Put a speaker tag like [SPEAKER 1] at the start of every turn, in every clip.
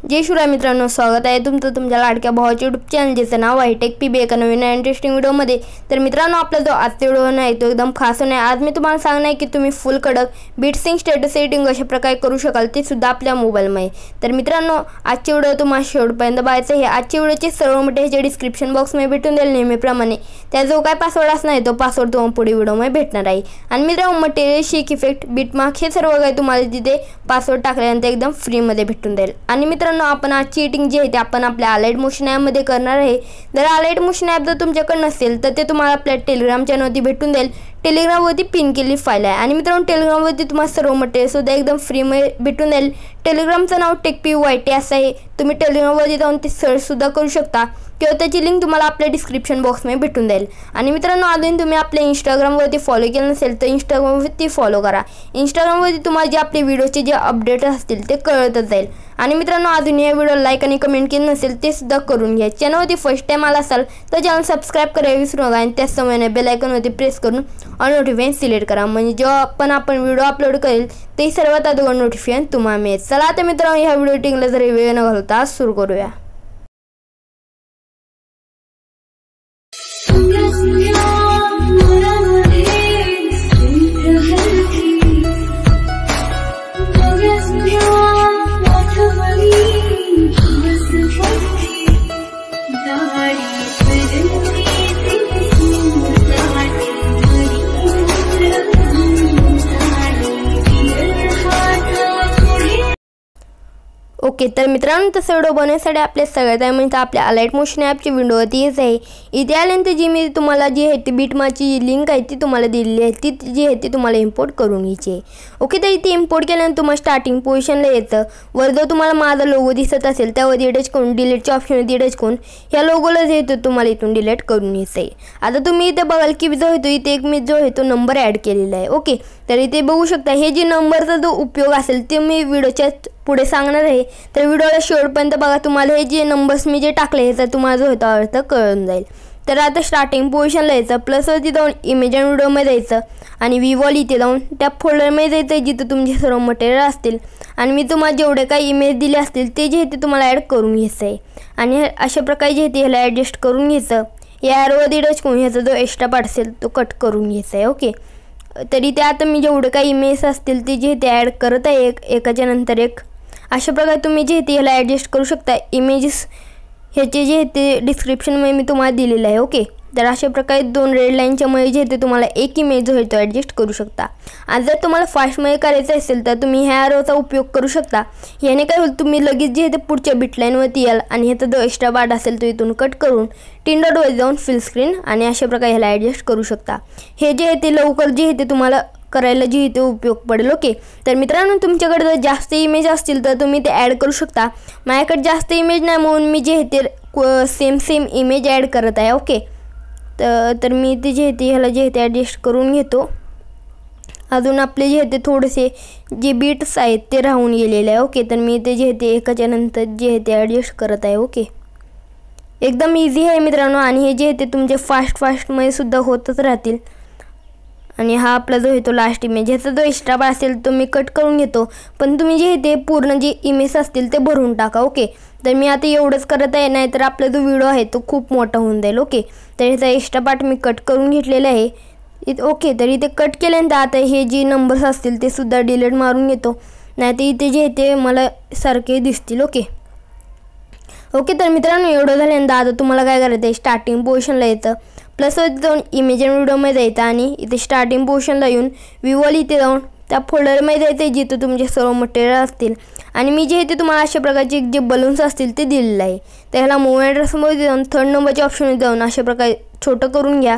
[SPEAKER 1] जय शिवराय मित्रांनो, स्वागत आहे तुमचं तुमच्या लाडक्या भावाच्या यूट्यूब चॅनल ज्याचं नाव आहे टेक पीबी एका नवीन इंटरेस्टिंग व्हिडिओमध्ये। तर मित्रांनो, आपला जो आजचा व्हिडिओ आहे तो एकदम खास आहे। आज मी तुम्हाला सांगणार आहे की तुम्ही फुल कडक बीटसिंग स्टेटस सेटिंग कशा प्रकारे करू शकाल ते सुद्धा आपल्या मोबाईलमध्ये। तर मित्रांनो, आजचे व्हिडिओ तुम्हाला शेवटपर्यंत बघायचं आहे। आजच्या व्हिडिओचे सर्व माहिती डिस्क्रिप्शन बॉक्समध्ये भेटून देईल नेहमीप्रमाणे। त्या जो काय पासवर्ड असणार आहे तो पासवर्ड तुम्हाला पुढे व्हिडिओमध्ये भेटणार आहे। आणि मित्रांनो, मटेरियल शेक इफेक्ट बीटमार्क हे सर्व काही तुम्हाला तिथे पासवर्ड टाकल्यानंतर एकदम फ्रीमध्ये भेटून जाईल। आणि मित्रांनो, आपण आजची सेटिंग जी आहे ते आपण आपल्या अलाइट मोशन ॲप मध्ये करणार आहे। जर अलाइट मोशन ॲप जर तुमच्याकडे नसेल तर ते तुम्हाला आपल्या टेलिग्राम चॅनलवरती भेटून जाईल। टेलिग्रामवरती पिन केलेली फाईल आहे। आणि मित्रांनो, टेलिग्रामवरती तुम्हाला सर्व मटेरियल सुद्धा एकदम फ्रीमध्ये भेटून जाईल। टेलिग्रामचं नाव टेकपीवायटी असं आहे। तुम्ही टेलिग्रामवरती जाऊन ते सर्च सुद्धा करू शकता किंवा त्याची लिंक तुम्हाला आपल्या डिस्क्रिप्शन बॉक्समध्ये भेटून जाईल। आणि मित्रांनो, अजून तुम्ही आपल्या इंस्टाग्रामवरती फॉलो केलं नसेल तर इंस्टाग्रामवरती फॉलो करा। इंस्टाग्रामवरती तुम्हाला जे आपले व्हिडिओचे जे अपडेट असतील ते कळतच जाईल। आणि मित्रांनो, अजून या व्हिडिओला लाईक आणि कमेंट केलं नसेल ते सुद्धा करून घ्या। चॅनलवरती फर्स्ट टाइम आला असाल तर चॅनल सबस्क्राईब करायला विसरू नका आणि त्याच समयाने बेल आयकॉनवरती प्रेस करून ऑल नोटिफिकेशन सिलेक्ट करा, म्हणजे जेव्हा आपण व्हिडिओ अपलोड करेल ते सर्वात अगोदर नोटिफिकेशन तुम्हाला मिळेल। चला आता मित्रांनो, ह्या व्हिडिओ टिंगला जर वेळ न घालता सुरू करूया। ओके, तर मित्रांनो, तसं व्हिडिओ बनवण्यासाठी आपल्या सगळ्यात म्हणजे आपल्या अलाइट मोशन ॲपची विंडोवरती येत आहे। इथे आल्यानंतर जी मी तुम्हाला जी आहे ती बीटमार्कची लिंक आहे ती तुम्हाला दिलेली आहे, ती जी आहे ती तुम्हाला इम्पोर्ट करून घ्यायची आहे। ओके, तर इथे इम्पोर्ट केल्यानंतर तुम्हाला स्टार्टिंग पोझिशनला येतं। वर जर तुम्हाला माझा लोगो दिसत असेल त्यावरती टच करून डिलीटच्या ऑप्शनवरती टच करून ह्या लोगोला जे येतं तुम्हाला इथून डिलीट करून घ्यायचं आहे। आता तुम्ही इथे बघाल की जो होतो इथे एक मी जो आहे तो नंबर ॲड केलेला आहे। ओके, तर इथे बघू शकता हे जे नंबरचा जो उपयोग असेल ते मी व्हिडिओच्या पुढे सांगणार आहे। तर व्हिडिओला शेवटपर्यंत बघा, तुम्हाला हे जे नंबर्स मी जे टाकले ह्याचा तुम्हाला जो होता अर्थ कळून जाईल। तर आता स्टार्टिंग पोझिशनला यायचं, प्लसवरती जाऊन इमेज अँड व्हिडिओमध्ये जायचं आणि विवॉल इथे जाऊन त्या फोल्डरमध्ये जायचं जिथं तुमचे सर्व मटेरियल असतील। आणि मी तुम्हाला जेवढे काही इमेज दिले असतील ते जे ते तुम्हाला ॲड करून घ्यायचं आहे। आणि अशा प्रकारे जे ते ह्याला ॲडजस्ट करून घ्यायचं। या ॲरोवरती टच करून ह्याचा जो एक्स्ट्रा पार्ट असेल तो कट करून घ्यायचा आहे। ओके, तरी ते आता मी जेवढे काही इमेज असतील ते जे ते ॲड करत आहे एकाच्या नंतर एक। अशा प्रकारे तुम्ही जे ते ह्याला ॲडजस्ट करू शकता। इमेजेस ह्याचे जे ते डिस्क्रिप्शनमध्ये मी तुम्हाला दिलेलं आहे। ओके, तर अशा प्रकारे दोन रेड लाईनच्यामुळे जे ते तुम्हाला एक इमेज जो आहे तो ॲडजस्ट करू शकता। आणि जर तुम्हाला फास्टमध्ये करायचं असेल तर तुम्ही ह्या ॲरोचा उपयोग करू शकता। याने काय होईल, तुम्ही लगेच जे ते पुढच्या बिट लाईनवरती याल आणि ह्याचा जो एक्स्ट्रा पार्ट असेल तो इथून कट करून 3 डॉटवर जाऊन फिल स्क्रीन आणि अशा प्रकारे ह्याला ॲडजस्ट करू शकता। हे जे आहे ते लवकर जे आहे ते तुम्हाला करायला जे ते उपयोग पडेल। ओके, तर मित्रांनो, तुमच्याकडे जर जास्त इमेज असतील तर तुम्ही ते ॲड करू शकता। माझ्याकडे जास्त इमेज नाही म्हणून मी जे ते सेम इमेज ॲड करत आहे। ओके, तर मी ते जे ते ह्याला जे ते ॲडजस्ट करून घेतो। अजून आपले जे ते थोडेसे जे बीट्स आहेत ते राहून गेलेले आहे। ओके, तर मी ते जे ते एकाच्या नंतर जे ते ॲडजस्ट करत आहे। ओके, एकदम इझी आहे मित्रांनो, आणि हे जे ते तुमचे फास्टमध्ये सुद्धा होतच राहतील। आणि हा आपला जो आहे तो लास्ट इमेज, ह्याचा जो एक्स्ट्रा पार्ट असेल तो मी कट करून घेतो, पण तुम्ही जे ते पूर्ण जे इमेज असतील ते भरून टाका। ओके, तर मी आता एवढंच करत आहे, नाही तर आपला जो व्हिडिओ आहे तो खूप मोठा होऊन जाईल। ओके, तर ह्याचा एक्स्ट्रा पार्ट मी कट करून घेतलेला आहे। ओके, तर इथे कट केल्यानंतर आता हे जे नंबर्स असतील ते सुद्धा डिलीट मारून घेतो, नाही तर इथे जे ते मला सारखे दिसतील। ओके, तर मित्रांनो, एवढं झाल्यानंतर आता तुम्हाला काय करायचं आहे, स्टार्टिंग पोझिशनला येतं, प्लसवरती जाऊन इमेज अँड व्हिडिओमध्ये जायचं आणि इथे स्टार्टिंग पोझिशनला येऊन विवॉल इथे जाऊन त्या फोल्डरमध्ये जायचं जिथं तुमचे सर्व मटेरियल असतील। आणि मी जे ते तुम्हाला अशा प्रकारचे जे बलून्स असतील ते दिलेलं आहे। तर ह्याला मूव ॲड्रेसमध्ये जाऊन 3rd नंबरच्या ऑप्शनमध्ये जाऊन अशा प्रकारे छोटं करून घ्या।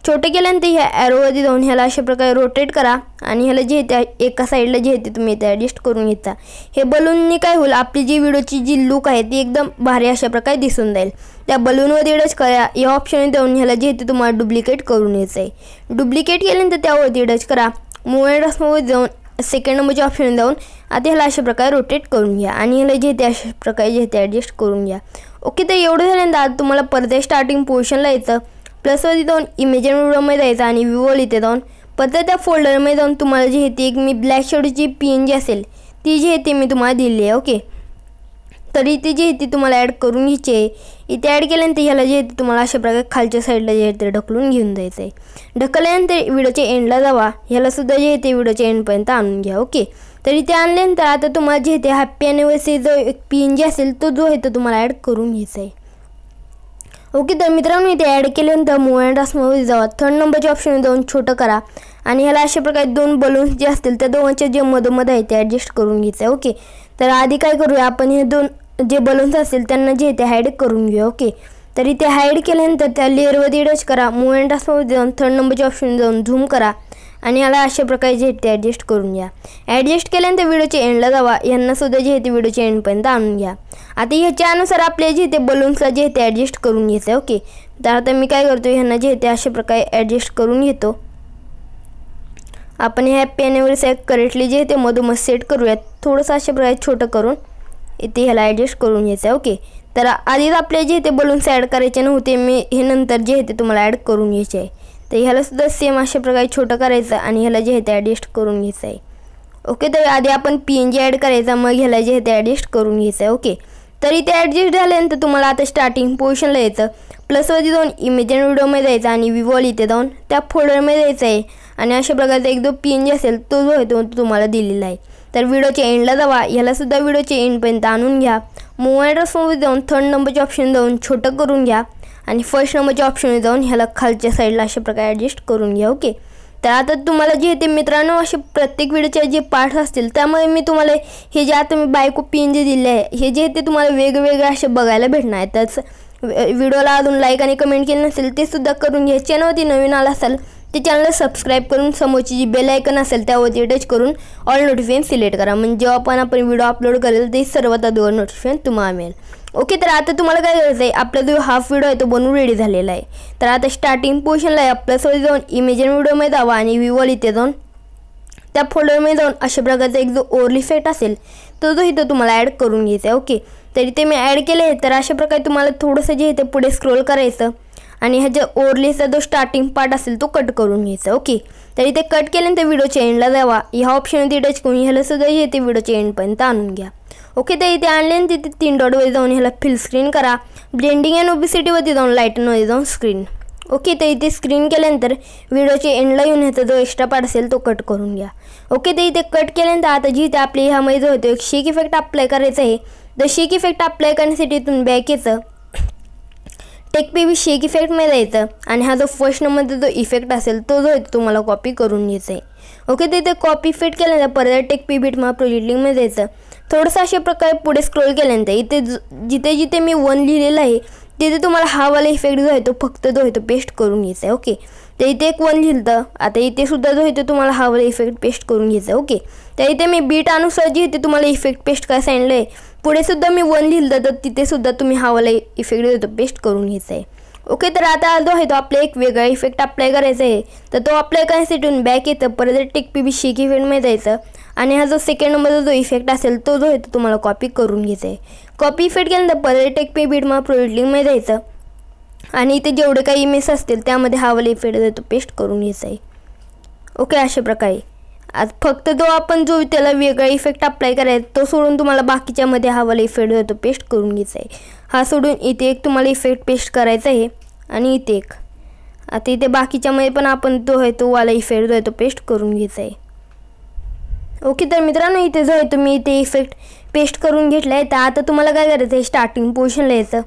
[SPEAKER 1] छोटे केल्यानंतर ह्या ॲरोवरती जाऊन ह्याला अशा प्रकारे रोटेट करा आणि ह्याला जे ते एका साईडला जे ते तुम्ही इथे ॲडजस्ट करून घेता। हे बलूननी काय होईल, आपली जी व्हिडिओची जी लुक आहे ती एकदम भारी अशा प्रकारे दिसून जाईल। त्या बलूनवरती टच करा, या ऑप्शनमध्ये जाऊन ह्याला जे ते तुम्हाला डुप्लिकेट करून घ्यायचं आहे। डुप्लिकेट केल्यानंतर त्यावरती टच करा, मूव ॲड्रेसमध्ये जाऊन 2nd नंबरच्या ऑप्शन जाऊन आता ह्याला अशा प्रकारे रोटेट करून घ्या आणि ह्याला जे ते अशा प्रकारे जे ते ॲडजस्ट करून घ्या। ओके, तर एवढं झाल्यानंतर आता तुम्हाला परत स्टार्टिंग पोझिशनला यायचं, प्लसवरती जाऊन इमेज अँड व्हिडिओमध्ये जायचं आणि विवॉल इथे जाऊन परत त्या फोल्डरमध्ये जाऊन तुम्हाला जी आहे ती एक मी ब्लॅक शेडची PNG असेल ती जी आहे ती मी तुम्हाला दिली आहे। ओके, तर इथे जे आहे ती तुम्हाला ॲड करून घ्यायची आहे. इथे ॲड केल्यानंतर ह्याला जे आहे तुम्हाला अशा प्रकारे खालच्या साईडला जे आहे ते ढकलून घेऊन जायचं आहे. ढकलल्यानंतर व्हिडिओच्या एंडला जावा. ह्यालासुद्धा जे आहे ते व्हिडिओच्या एंडपर्यंत आणून घ्या. ओके, तर इथे आणल्यानंतर आता तुम्हाला जे आहे ते हॅप्पी ॲनिव्हर्सरी जो एक PNG असेल तो जो आहे तो तुम्हाला ॲड करून घ्यायचा आहे. ओके, तर मित्रांनो इथे ॲड केल्यानंतर मूव्ह अँड टास्कमध्ये जावा. 3rd नंबरच्या ऑप्शनमध्ये जाऊन छोटं करा आणि ह्याला अशा प्रकारे 2 बलून्स जे असतील त्या दोघांच्या जे मधोमध आहे ते ॲडजस्ट करून घ्यायचं आहे. ओके, तर आधी काय करूया आपण, हे 2 जे बलून्स असतील त्यांना जे आहे ते हाईड करून घेऊया. ओके, तर इथे हाईड केल्यानंतर त्या लेअरवरती टच करा. मूव्ह अँड टास्कमध्ये जाऊन 3rd नंबरच्या ऑप्शनमध्ये जाऊन झूम करा आणि ह्याला अशा प्रकारे जे आहे ते ॲडजस्ट करून घ्या. ॲडजस्ट केल्यानंतर व्हिडिओच्या एंडला जावा. यांनासुद्धा जे आहे ते व्हिडिओच्या एंडपर्यंत आणून घ्या. आता ह्याच्यानुसार आपले जे ते बलून्सला जे आहे ते ॲडजस्ट करून घ्यायचं आहे. ओके, तर आता मी काय करतो, ह्यांना जे आहे ते अशा प्रकारे ॲडजस्ट करून घेतो. आपण हॅप्पी ॲनिव्हर्सरी करेक्टली जे आहे ते मधोमध सेट करूयात. थोडंसं अशा प्रकारे छोटं करून इथे ह्याला ॲडजस्ट करून घ्यायचं आहे. ओके, तर आधीच आपले जे ते बलून्स ॲड करायचे नव्हते, मी हे नंतर जे आहे ते तुम्हाला ॲड करून घ्यायचे आहे. तर ह्यालासुद्धा सेम अशा प्रकारे छोटं करायचं आणि ह्याला जे आहे ते ॲडजस्ट करून घ्यायचं आहे. ओके, तर आधी आपण PNG ॲड करायचा, मग ह्याला जे आहे ते ॲडजस्ट करून घ्यायचं आहे. ओके, तर इथे ॲडजस्ट झाल्यानंतर तुम्हाला आता स्टार्टिंग पोझिशनला यायचं. प्लसवरती जाऊन इमेज अँड व्हिडिओमध्ये जायचं आणि विवॉल इथे जाऊन त्या फोल्डरमध्ये जायचं आहे आणि अशा प्रकारचा एक जो PNG असेल तो जो आहे तो तुम्हाला दिलेला आहे. तर व्हिडिओच्या एंडला जावा. ह्यालासुद्धा व्हिडिओच्या एंडपर्यंत आणून घ्या. मूव्ह अँड टास्कमध्ये जाऊन 3rd नंबरच्या ऑप्शन जाऊन छोटं करून घ्या आणि 1st नंबरच्या ऑप्शनमध्ये जाऊन ह्याला खालच्या साईडला अशा प्रकारे ॲडजस्ट करून घ्या. ओके, तर आता तुम्हाला जे ते मित्रांनो असे प्रत्येक व्हिडिओचे जे पार्ट्स असतील त्यामुळे मी तुम्हाला हे जे आता मी बायको PNG दिले आहे हे जे ते तुम्हाला वेगवेगळे असे बघायला भेटणार आहे. त्याच व्हिडिओला अजून लाईक आणि कमेंट केले नसेल ते सुद्धा करून घ्या. चॅनलवरती नवीन आला असाल ते चॅनलला सबस्क्राईब करून समोरची जी बेल आयकन असेल त्यावरती टच करून ऑल नोटिफिकेशन सिलेक्ट करा. म्हणजे जेव्हा आपण व्हिडिओ अपलोड करेल ते सर्वात अगोदर नोटिफिकेशन तुम्हाला मिळेल. ओके, तर आता तुम्हाला काय करायचं आहे, आपला जो हाफ व्हिडिओ आहे तो बनवून रेडी झालेला आहे. तर आता स्टार्टिंग पोझिशनला आहे. प्लसवरती जाऊन इमेज अँड व्हिडिओमध्ये जावा आणि विवॉल इथे जाऊन त्या फोल्डरमध्ये जाऊन अशा प्रकारचा एक जो ओव्हरली इफेक्ट असेल तो जो इथं तुम्हाला ॲड करून घ्यायचा आहे. ओके, तर इथे मी ॲड केलं आहे. तर अशा प्रकारे तुम्हाला थोडंसं जे इथे पुढे स्क्रोल करायचं आणि ह्याच्या ओव्हरलीचा जो स्टार्टिंग पार्ट असेल तो कट करून घ्यायचा. ओके, तर इथे कट केल्यानंतर व्हिडिओच्या एंडला जावा. ह्या ऑप्शनवरती टच करून ह्यालासुद्धा जे इथे व्हिडिओच्या एंडपर्यंत आणून घ्या. ओके, तर इथे आणल्यानंतर तिथे 3 डॉटवर जाऊन ह्याला फिल स्क्रीन करा. ब्लेंडिंग अँड ओबेसिटीवरती जाऊन लाईटनमध्ये जाऊन स्क्रीन. ओके, तर इथे स्क्रीन केल्यानंतर व्हिडिओच्या एंडला येऊन ह्याचा जो एक्स्ट्रा पार्ट असेल तो कट करून घ्या. ओके, तर इथे कट केल्यानंतर आता जी इथे आपल्या ह्यामध्ये जो होतो एक शेक इफेक्ट अप्लाय करायचा आहे. तर शेक इफेक्ट अप्लाय करण्यासाठी इथून बॅक यायचं. टेक बेबी शेक इफेक्टमध्ये जायचं आणि हा जो 1st नंबरचा जो इफेक्ट असेल तो जो आहे तुम्हाला कॉपी करून घ्यायचा आहे. ओके, तर इथे कॉपी इफेक्ट केल्यानंतर परत टेक बेबी मला प्रोजेक्ट लिंकमध्ये जायचं. थोडंसं अशा प्रकारे पुढे स्क्रोल केल्यानंतर इथे जिथे जिथे मी 1 लिहिलेलं आहे तिथे तुम्हाला हा वाला इफेक्ट जो आहे तो फक्त जो आहे तो पेस्ट करून घ्यायचा आहे. ओके, तर इथे एक 1 लिहिलं. आता इथे सुद्धा जो आहे तो तुम्हाला हा वाला इफेक्ट पेस्ट करून घ्यायचा आहे. ओके, तर इथे मी बीट अनुसार जे इथे तुम्हाला इफेक्ट पेस्ट काय सांगितलं आहे. पुढे सुद्धा मी 1 लिहिलं तर तिथे सुद्धा तुम्ही हा वाला इफेक्ट जो आहे तो पेस्ट करून घ्यायचा आहे. ओके, तर आता जो आहे तो आपला एक वेगळा इफेक्ट अप्लाय करायचा आहे. तर तो अप्लाय करण्यासाठी बॅक येतं. परत टेक बेबी शेक इफेक्टमध्ये जायचं आणि हा जो 2nd नंबरचा जो इफेक्ट असेल तो जो आहे तो तुम्हाला कॉपी करून घ्यायचा आहे. कॉपी इफेक्ट केल्यानंतर परत टेक बेबी मला प्रोजेक्ट लिंकमध्ये जायचं आणि इथे जेवढे काही इमेज असतील त्यामध्ये हा वाला इफेक्ट जो आहे तो पेस्ट करून घ्यायचा आहे. ओके, अशा प्रकारे आज फक्त जो त्याला वेगळा इफेक्ट अप्लाय करायचा तो सोडून तुम्हाला बाकीच्यामध्ये हा वाला इफेक्ट जो आहे तो पेस्ट करून घ्यायचा आहे. हा सोडून इथे एक तुम्हाला इफेक्ट पेस्ट करायचा आहे आणि इथे एक. आता इथे बाकीच्यामध्ये पण आपण जो आहे तो वाला इफेक्ट जो आहे तो पेस्ट करून घ्यायचा आहे. ओके, तर मित्रांनो इथे जो आहे तुम्ही इथे इफेक्ट पेस्ट करून घेतला आहे. तर आता तुम्हाला काय करायचं आहे, स्टार्टिंग पोझिशनला यायचं.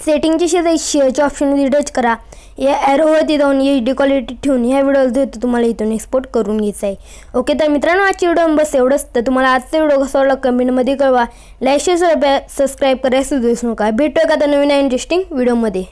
[SPEAKER 1] सेटिंगची शेअरच्या ऑप्शनमध्ये टच करा. या ॲरोवरती जाऊन HD क्वालिटी ठेवून ह्या व्हिडिओला जो होतो तुम्हाला इथून एक्सपोर्ट करून घ्यायचा आहे. ओके, तर मित्रांनो आजची व्हिडिओ बस एवढंच. तर तुम्हाला आजचा व्हिडिओ कसा वाटला कमेंटमध्ये कळवा. लाईक शेअर सबस्क्राईब करायला विसरू नका. भेटूया का आता नवीन इंटरेस्टिंग व्हिडिओमध्ये.